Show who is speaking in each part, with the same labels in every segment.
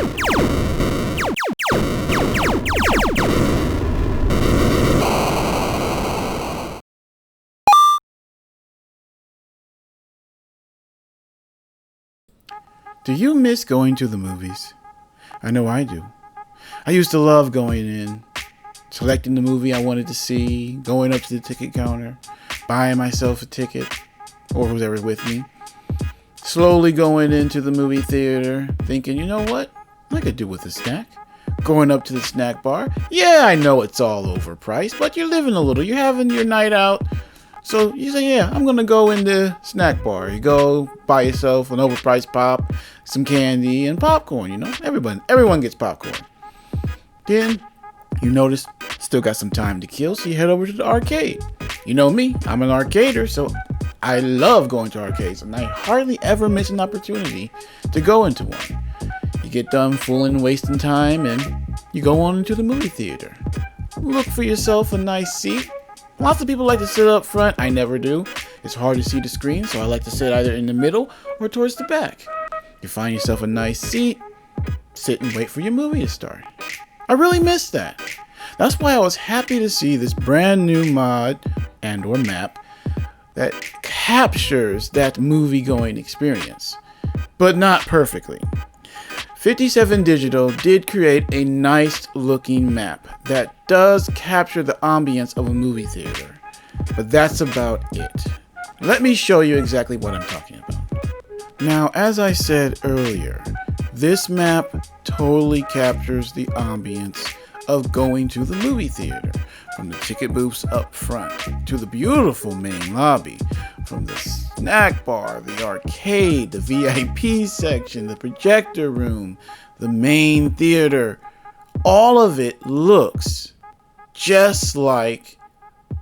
Speaker 1: Do you miss going to the movies? I know I do. I used to love going in, selecting the movie I wanted to see, going up to the ticket counter, buying myself a ticket, or whoever's with me, slowly going into the movie theater, thinking, you know what? I could do with a snack. Going up to the snack bar. Yeah, I know it's all overpriced, but you're living a little. You're having your night out. So you say, yeah, I'm going to go in the snack bar. You go buy yourself an overpriced pop, some candy, and popcorn, you know. Everyone gets popcorn. Then you notice still got some time to kill, so you head over to the arcade. You know me, I'm an arcader, so I love going to arcades, and I hardly ever miss an opportunity to go into one. You get done fooling, wasting time, and you go on into the movie theater. Look for yourself a nice seat. Lots of people like to sit up front. I never do. It's hard to see the screen, so I like to sit either in the middle or towards the back. You find yourself a nice seat, sit and wait for your movie to start. I really miss that. That's why I was happy to see this brand new mod and or map that captures that movie-going experience, but not perfectly. 57 Digital did create a nice looking map that does capture the ambience of a movie theater, but that's about it. Let me show you exactly what I'm talking about. Now, as I said earlier, this map totally captures the ambience of going to the movie theater, from the ticket booths up front to the beautiful main lobby, from the snack bar, the arcade, the VIP section, the projector room, the main theater. All of it looks just like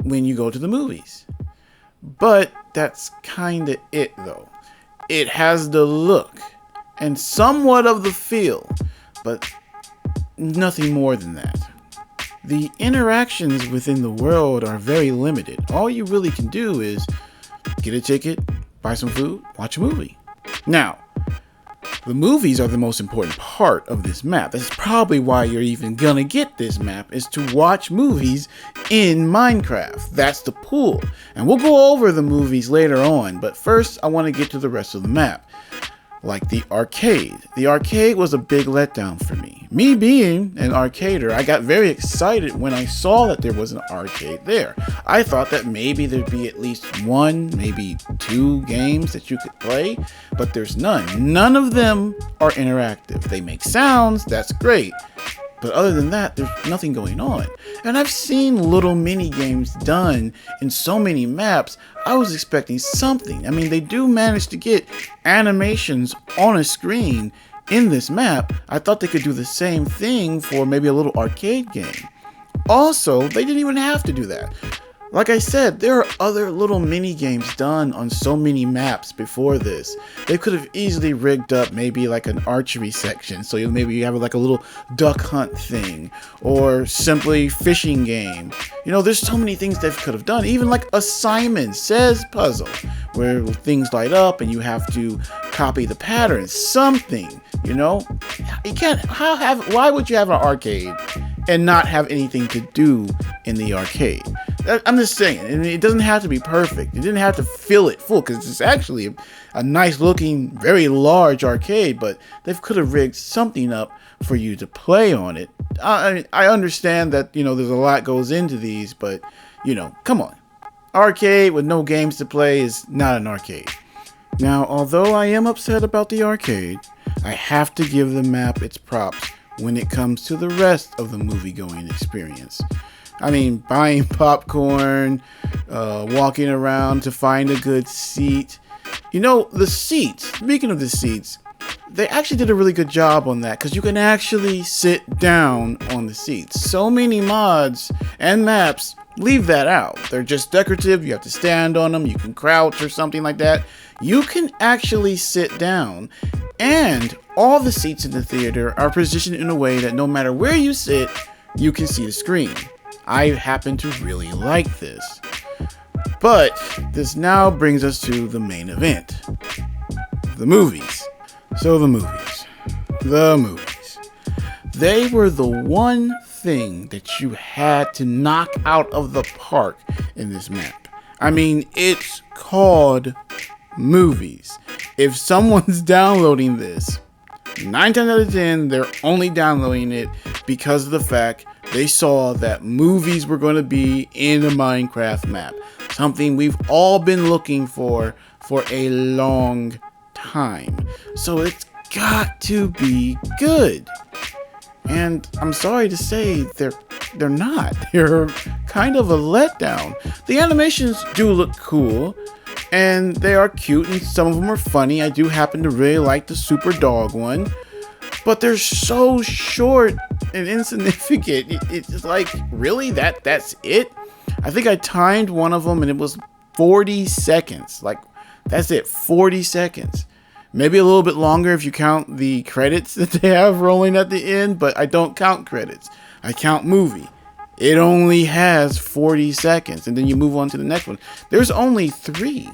Speaker 1: when you go to the movies. But that's kind of it though. It has the look and somewhat of the feel, but nothing more than that. The interactions within the world are very limited. All you really can do is get a ticket, buy some food, watch a movie. Now, the movies are the most important part of this map. That's probably why you're even gonna get this map, is to watch movies in Minecraft. That's the pool. And we'll go over the movies later on, but first I want to get to the rest of the map. Like the arcade. The arcade was a big letdown for me. Me being an arcader, I got very excited when I saw that there was an arcade there. I thought that maybe there'd be at least one, maybe two games that you could play, but there's none. None of them are interactive. They make sounds, that's great. But other than that, there's nothing going on. And I've seen little mini games done in so many maps. I was expecting something. I mean, they do manage to get animations on a screen in this map. I thought they could do the same thing for maybe a little arcade game. Also, they didn't even have to do that. Like I said, there are other little mini games done on so many maps before this. They could have easily rigged up maybe like an archery section, so maybe you have like a little duck hunt thing, or simply fishing game. You know, there's so many things they could have done. Even like a Simon Says puzzle, where things light up and you have to copy the pattern. Something, you know? You can't. Why would you have an arcade and not have anything to do in the arcade? I'm just saying, and it doesn't have to be perfect. It didn't have to fill it full, because it's actually a nice looking, very large arcade, but they could have rigged something up for you to play on it. I understand that, you know, there's a lot goes into these, but, you know, come on. Arcade with no games to play is not an arcade. Now, although I am upset about the arcade, I have to give the map its props when it comes to the rest of the movie-going experience. I mean, buying popcorn, walking around to find a good seat. You know, the seats, speaking of the seats, they actually did a really good job on that, because you can actually sit down on the seats. So many mods and maps leave that out. They're just decorative. You have to stand on them. You can crouch or something like that. You can actually sit down, and all the seats in the theater are positioned in a way that no matter where you sit, you can see the screen. I happen to really like this. But this now brings us to the main event. The movies. So the movies. They were the one thing that you had to knock out of the park in this map. I mean, it's called movies. If someone's downloading this, 9 times out of 10, they're only downloading it because of the fact they saw that movies were going to be in a Minecraft map. Something we've all been looking for a long time. So it's got to be good. And I'm sorry to say they're not. They're kind of a letdown. The animations do look cool, and they are cute, and some of them are funny. I do happen to really like the super dog one, but they're so short and insignificant. It's like, really? That's it? I think I timed one of them, and it was 40 seconds. Like, that's it, 40 seconds. Maybe a little bit longer if you count the credits that they have rolling at the end, but I don't count credits. I count movie. It only has 40 seconds, and then you move on to the next one. There's only 3,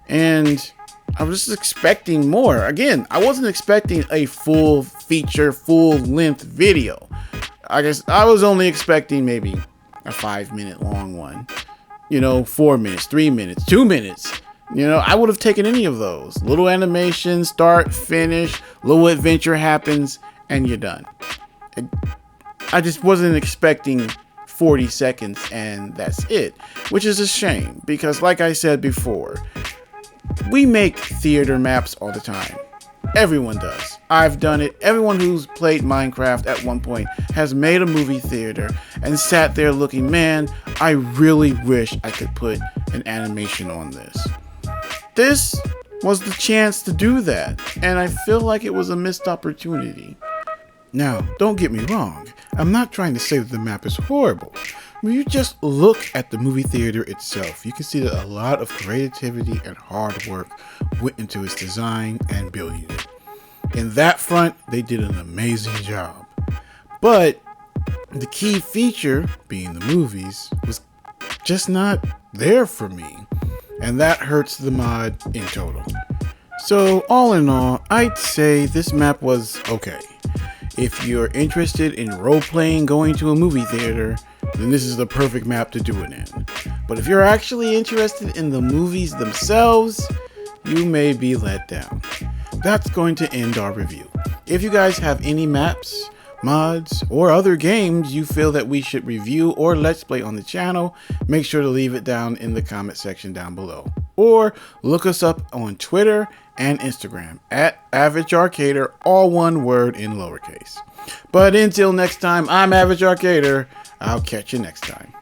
Speaker 1: and I was just expecting more. Again, I wasn't expecting a full feature, full-length video. I guess I was only expecting maybe a 5-minute long one. 4 minutes, 3 minutes, 2 minutes. I would have taken any of those. Little animation, start, finish, little adventure happens, and you're done. I just wasn't expecting 40 seconds and that's it, which is a shame because, like I said before, we make theater maps all the time. Everyone does. I've done it. Everyone who's played Minecraft at one point has made a movie theater and sat there looking, man, I really wish I could put an animation on this. This was the chance to do that, and I feel like it was a missed opportunity. Now, don't get me wrong. I'm not trying to say that the map is horrible. When you just look at the movie theater itself, you can see that a lot of creativity and hard work went into its design and building it. In that front, they did an amazing job. But the key feature, being the movies, was just not there for me. And that hurts the mod in total. So all in all, I'd say this map was okay. If you're interested in role-playing going to a movie theater, then this is the perfect map to do it in. But if you're actually interested in the movies themselves, you may be let down. That's going to end our review. If you guys have any maps, mods, or other games you feel that we should review or let's play on the channel, make sure to leave it down in the comment section down below. Or look us up on Twitter and Instagram at Average Arcader, all one word in lowercase. But until next time, I'm Average Arcader. I'll catch you next time.